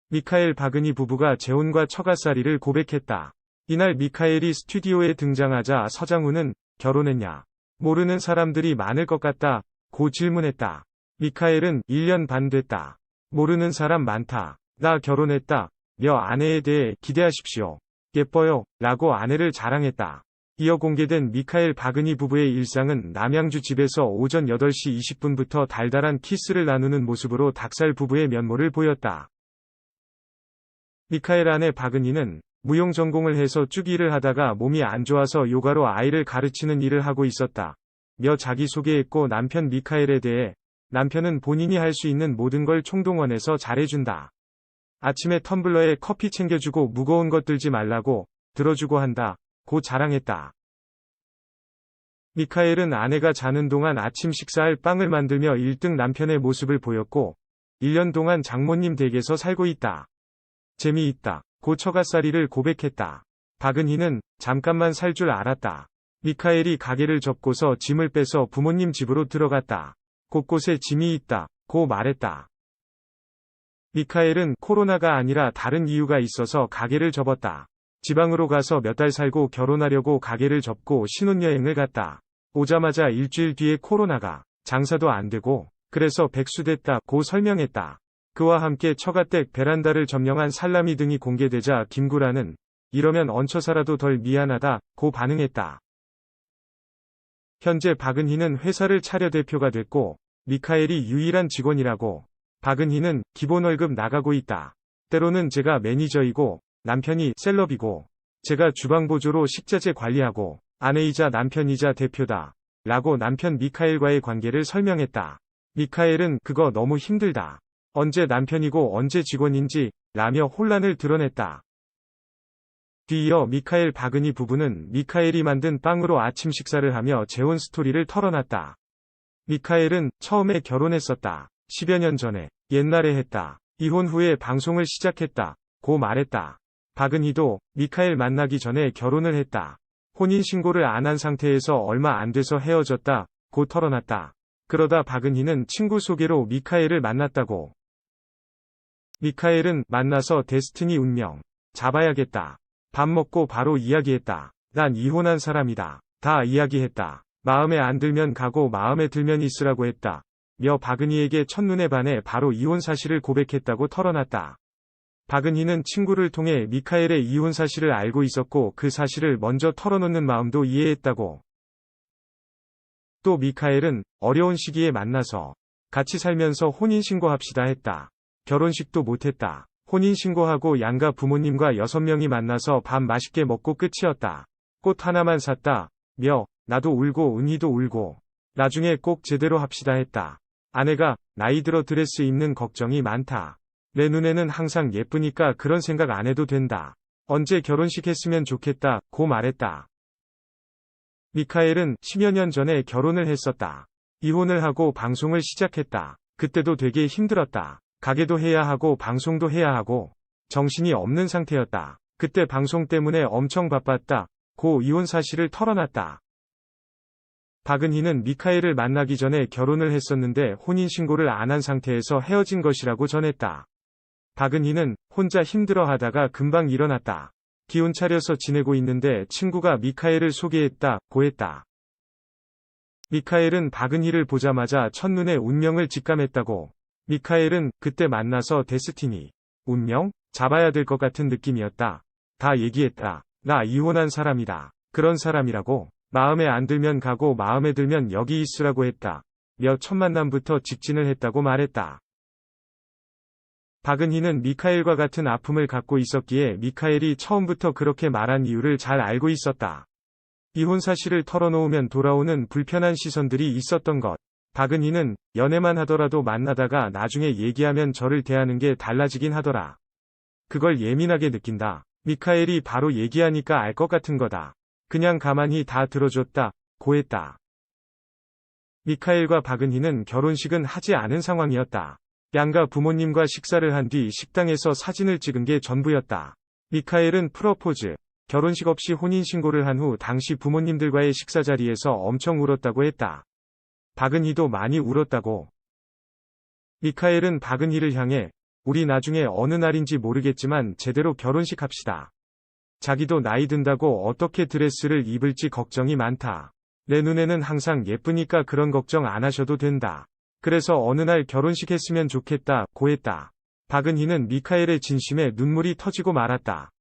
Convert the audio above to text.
미카엘 박은희 부부가 재혼과 처가살이를 고백했다. 이날 미카엘이 스튜디오에 등장하자 서장훈은 결혼했냐? 모르는 사람들이 많을 것 같다. 고 질문했다. 미카엘은 1년 반 됐다. 모르는 사람 많다. 나 결혼했다. 며 아내에 대해 기대하십시오. 예뻐요. 라고 아내를 자랑했다. 이어 공개된 미카엘 박은희 부부의 일상은 남양주 집에서 오전 8시 20분부터 달달한 키스를 나누는 모습으로 닭살 부부의 면모를 보였다. 미카엘 아내 박은희는 무용 전공을 해서 쭉 일을 하다가 몸이 안 좋아서 요가로 아이를 가르치는 일을 하고 있었다. 며 자기소개했고 남편 미카엘에 대해 남편은 본인이 할 수 있는 모든 걸 총동원해서 잘해준다. 아침에 텀블러에 커피 챙겨주고 무거운 것 들지 말라고 들어주고 한다. 고 자랑했다. 미카엘은 아내가 자는 동안 아침 식사할 빵을 만들며 1등 남편의 모습을 보였고 1년 동안 장모님 댁에서 살고 있다. 재미있다. 고 처가살이를 고백했다. 박은희는 잠깐만 살 줄 알았다. 미카엘이 가게를 접고서 짐을 빼서 부모님 집으로 들어갔다. 곳곳에 짐이 있다. 고 말했다. 미카엘은 코로나가 아니라 다른 이유가 있어서 가게를 접었다. 지방으로 가서 몇 달 살고 결혼하려고 가게를 접고 신혼여행을 갔다. 오자마자 일주일 뒤에 코로나가 장사도 안 되고 그래서 백수됐다. 고 설명했다. 그와 함께 처가댁 베란다를 점령한 살라미 등이 공개되자 김구라는 이러면 얹혀 살아도 덜 미안하다. 고 반응했다. 현재 박은희는 회사를 차려 대표가 됐고 미카엘이 유일한 직원이라고. 박은희는 기본 월급 나가고 있다. 때로는 제가 매니저이고 남편이 셀럽이고 제가 주방보조로 식자재 관리하고 아내이자 남편이자 대표다. 라고 남편 미카엘과의 관계를 설명했다. 미카엘은 그거 너무 힘들다. 언제 남편이고 언제 직원인지 라며 혼란을 드러냈다. 뒤이어 미카엘 박은희 부부는 미카엘이 만든 빵으로 아침 식사를 하며 재혼 스토리를 털어놨다. 미카엘은 처음에 결혼했었다. 10여 년 전에. 옛날에 했다. 이혼 후에 방송을 시작했다. 고 말했다. 박은희도 미카엘 만나기 전에 결혼을 했다. 혼인신고를 안 한 상태에서 얼마 안 돼서 헤어졌다. 고 털어놨다. 그러다 박은희는 친구 소개로 미카엘을 만났다고. 미카엘은 만나서 데스티니 운명 잡아야겠다. 밥 먹고 바로 이야기했다. 난 이혼한 사람이다. 다 이야기했다. 마음에 안 들면 가고 마음에 들면 있으라고 했다. 며 박은희에게 첫눈에 반해 바로 이혼 사실을 고백했다고 털어놨다. 박은희는 친구를 통해 미카엘의 이혼 사실을 알고 있었고 그 사실을 먼저 털어놓는 마음도 이해했다고. 또 미카엘은 어려운 시기에 만나서 같이 살면서 혼인신고합시다 했다. 결혼식도 못했다. 혼인신고하고 양가 부모님과 6명이 만나서 밥 맛있게 먹고 끝이었다. 꽃 하나만 샀다. 며 나도 울고 은희도 울고 나중에 꼭 제대로 합시다 했다. 아내가 나이 들어 드레스 입는 걱정이 많다. 내 눈에는 항상 예쁘니까 그런 생각 안 해도 된다. 언제 결혼식 했으면 좋겠다. 고 말했다. 미카엘은 10여 년 전에 결혼을 했었다. 이혼을 하고 방송을 시작했다. 그때도 되게 힘들었다. 가게도 해야 하고 방송도 해야 하고 정신이 없는 상태였다. 그때 방송 때문에 엄청 바빴다. 고 이혼 사실을 털어놨다. 박은희는 미카엘을 만나기 전에 결혼을 했었는데 혼인신고를 안 한 상태에서 헤어진 것이라고 전했다. 박은희는 혼자 힘들어하다가 금방 일어났다. 기운 차려서 지내고 있는데 친구가 미카엘을 소개했다. 고 했다. 미카엘은 박은희를 보자마자 첫눈에 운명을 직감했다고. 미카엘은 그때 만나서 데스티니, 운명? 잡아야 될 것 같은 느낌이었다. 다 얘기했다. 나 이혼한 사람이다. 그런 사람이라고. 마음에 안 들면 가고 마음에 들면 여기 있으라고 했다. 며 첫 만남부터 직진을 했다고 말했다. 박은희는 미카엘과 같은 아픔을 갖고 있었기에 미카엘이 처음부터 그렇게 말한 이유를 잘 알고 있었다. 이혼 사실을 털어놓으면 돌아오는 불편한 시선들이 있었던 것. 박은희는 연애만 하더라도 만나다가 나중에 얘기하면 저를 대하는 게 달라지긴 하더라. 그걸 예민하게 느낀다. 미카엘이 바로 얘기하니까 알 것 같은 거다. 그냥 가만히 다 들어줬다. 고 했다. 미카엘과 박은희는 결혼식은 하지 않은 상황이었다. 양가 부모님과 식사를 한 뒤 식당에서 사진을 찍은 게 전부였다. 미카엘은 프러포즈, 결혼식 없이 혼인신고를 한 후 당시 부모님들과의 식사 자리에서 엄청 울었다고 했다. 박은희도 많이 울었다고. 미카엘은 박은희를 향해 우리 나중에 어느 날인지 모르겠지만 제대로 결혼식 합시다. 자기도 나이 든다고 어떻게 드레스를 입을지 걱정이 많다. 내 눈에는 항상 예쁘니까 그런 걱정 안 하셔도 된다. 그래서 어느 날 결혼식 했으면 좋겠다, 고했다. 박은희는 미카엘의 진심에 눈물이 터지고 말았다.